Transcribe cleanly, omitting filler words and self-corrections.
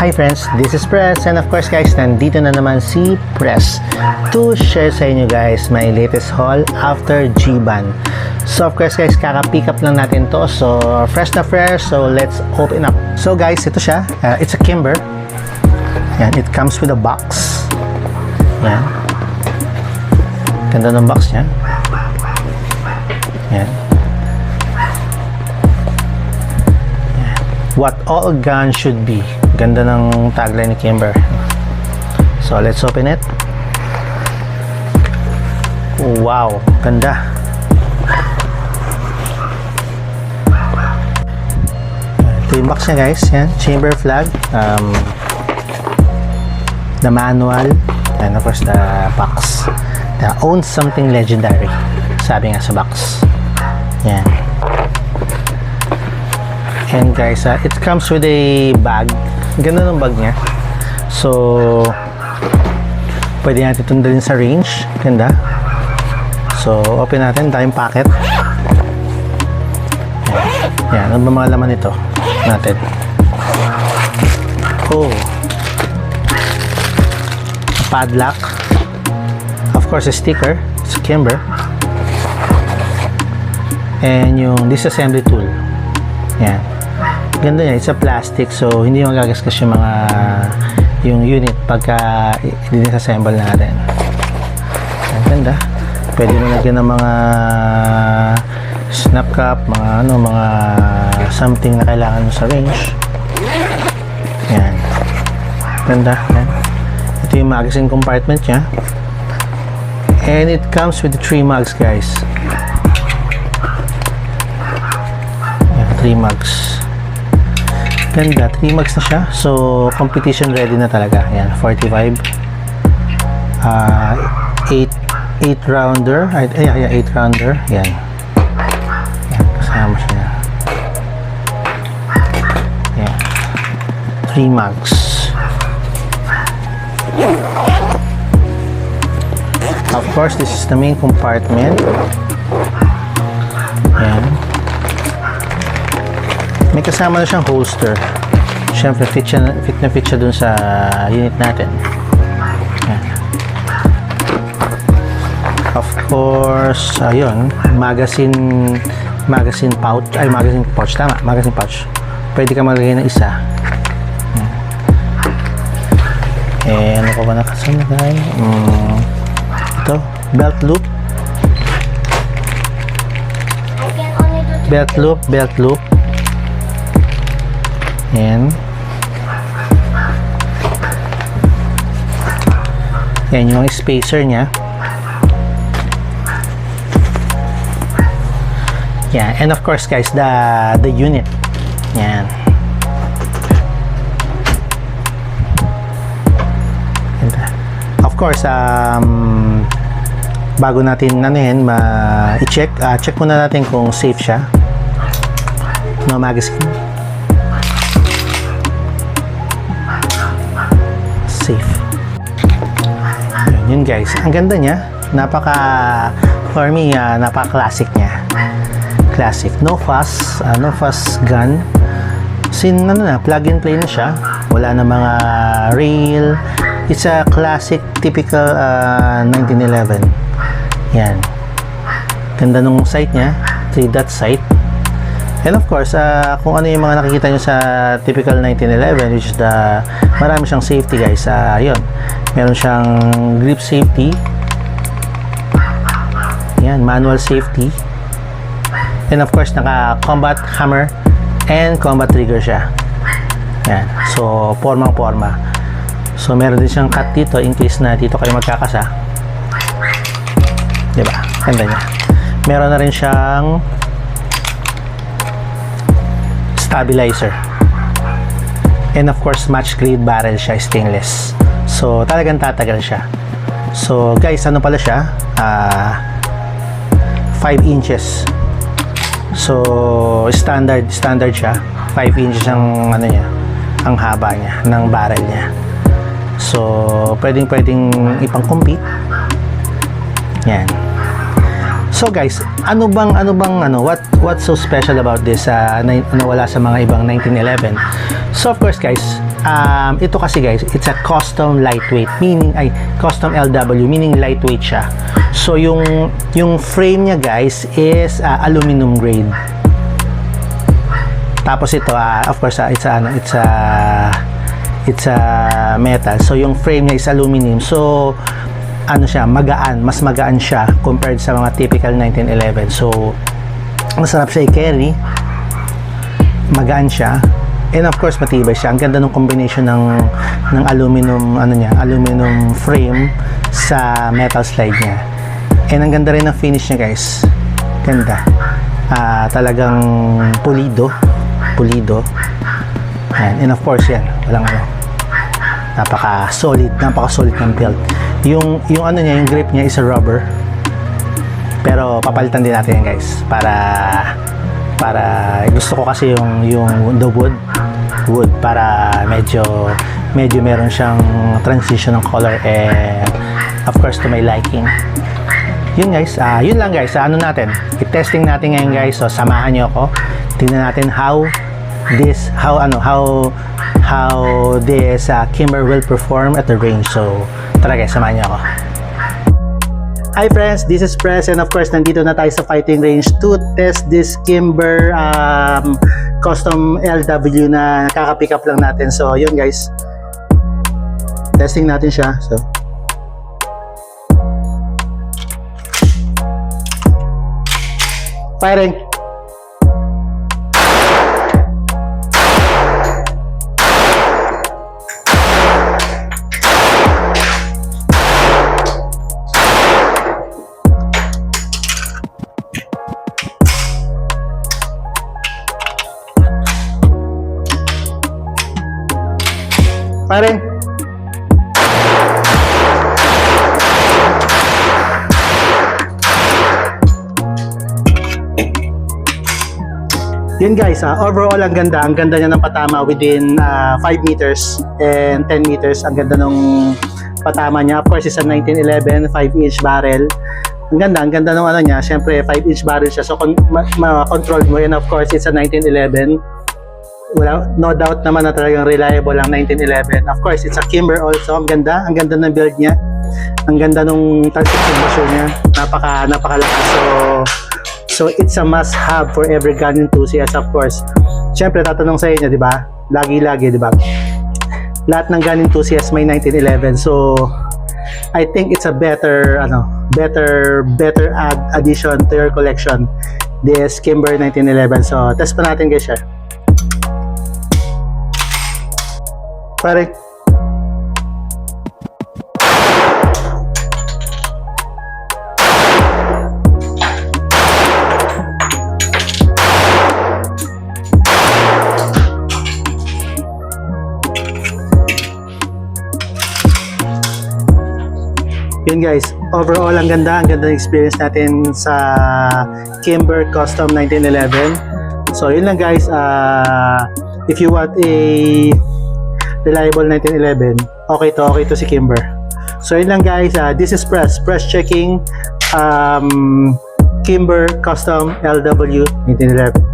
Hi friends, this is Press, and of course guys, nandito na naman si Press to share sa inyo guys my latest haul after G-Ban. So of course guys, kaka-pick up lang natin to, so fresh na fresh, so let's open up. So guys, ito siya, it's a Kimber. Yan, it comes with a box. Yan, ganda ng box niya. Yan. What all guns should be. Ganda ng tagline ni Kimber. So let's open it. Wow, ganda. Ito yung box niya guys. Yan, chamber flag, the manual, and of course the box. Owns something legendary, sabi nga sa box. Yan. And guys, it comes with a bag. Ganda ng bag niya. So, pwede natin itong dalhin sa range. Ganda. So, open natin. Daming packet. Yan. Ano ba mga laman ito? Natin. Oh. Padlock. Of course, a sticker. It's a Kimber. And yung disassembly tool. Yan. Ganda niya, it's a plastic, so hindi magagasgas yung unit pagka i-disassemble natin. Ang ganda. Pwede mo lagyan ng mga snap cap, mga something na kailangan mo sa range. Yan. Ganda. Yan. Ito yung magazine compartment niya. And it comes with 3 mugs guys. Yan, 3 mugs. Ganda, 3 mugs na siya. So, competition ready na talaga. Yan, 45. 8 rounder. 8 rounder. Yan. Yan, kasama siya. Yan. 3 mugs. Of course, this is the main compartment. Yan. May kasama na siyang holster. Siyempre, fit na fit siya dun sa unit natin. Yan. Of course, ayun, magazine pouch. Ay, magazine pouch. Tama, magazine pouch. Pwede ka maglagay ng isa. Yan. Eh, ano ko ba nakasunod? Ito, belt loop. Belt loop. Yan. Yan yung spacer niya. Yan. And of course guys, the unit. Yan. Of course, bago natin i-check, check muna natin kung safe siya. No magazine. Safe. Yun guys, ang ganda niya, for me, napaka-classic niya. Classic, no fuss gun. Plug and play na siya. Wala na mga rail. It's a classic, typical 1911. Yan. Ganda nung sight niya, 3-dot sight. And of course, kung ano yung mga nakikita nyo sa typical 1911, which is marami siyang safety guys. Yun, meron siyang grip safety. Yan, manual safety. And of course, naka-combat hammer and combat trigger siya. Yan, so pormang-porma. So meron din siyang cut dito in case na dito kayo magkakasa. Diba? Ganda niya. Meron na rin siyang stabilizer. And of course, match grade barrel siya, stainless. So, talagang tatagal siya. So, guys, ano pala siya? 5 inches. So, standard siya. 5 inches ang ang haba niya, ng barrel niya. So, pwedeng ipang-compete. Yan. So guys, what's so special about this na wala sa mga ibang 1911? So of course guys, ito kasi guys, it's a custom lightweight, meaning ay custom LW, meaning lightweight siya. So yung frame niya guys is aluminum grade. Tapos ito of course it's a metal. So yung frame niya is aluminum. So ano siya, magaan, mas magaan siya compared sa mga typical 1911. So masarap siya i-carry, magaan siya, and of course matibay siya. Ang ganda ng combination ng aluminum aluminum frame sa metal slide niya. And ang ganda rin ng finish niya guys. Ganda. Talagang pulido. And of course yan, walang napaka-solid ng build. Yung ano niya, yung grip niya is a rubber. Pero papalitan din natin yan guys para gusto ko kasi yung the wood para medyo meron siyang transition ng color, and of course to my liking. Yun guys, yun lang guys. Ano natin, i-testing natin ngayon guys. So samahan niyo ako, tingnan natin how this Kimber will perform at the range. So tara guys, samahan niyo ako. Hi friends, this is Press, and of course nandito na tayo sa fighting range to test this Kimber custom LW na kaka-pick up lang natin. So yun guys, testing natin siya. So firing. Firing. Yun guys, overall ang ganda niya ng patama within 5 meters and 10 meters. Ang ganda ng patama niya. Of course, it's a 1911 5-inch barrel. Ang ganda ng ano niya. Syempre 5-inch barrel siya, so ma-control mo. And of course, it's a 1911. Wala, no doubt naman na talagang reliable ang 1911. Of course, it's a Kimber also. Ang ganda ng build niya. Ang ganda ng transmission niya. Napakalakas. So it's a must-have for every gun enthusiast, of course. Siyempre, tatanong sa inyo, di ba? Lagi, di ba? Lahat ng gun enthusiast may 1911. So I think it's a better addition to your collection, this Kimber 1911. So test pa natin guys siya. Pare. Yun guys, overall ang ganda ng experience natin sa Kimber Custom 1911. So yun lang guys, if you want a reliable 1911, okay to si Kimber. So yun lang guys, this is Press checking Kimber Custom LW 1911.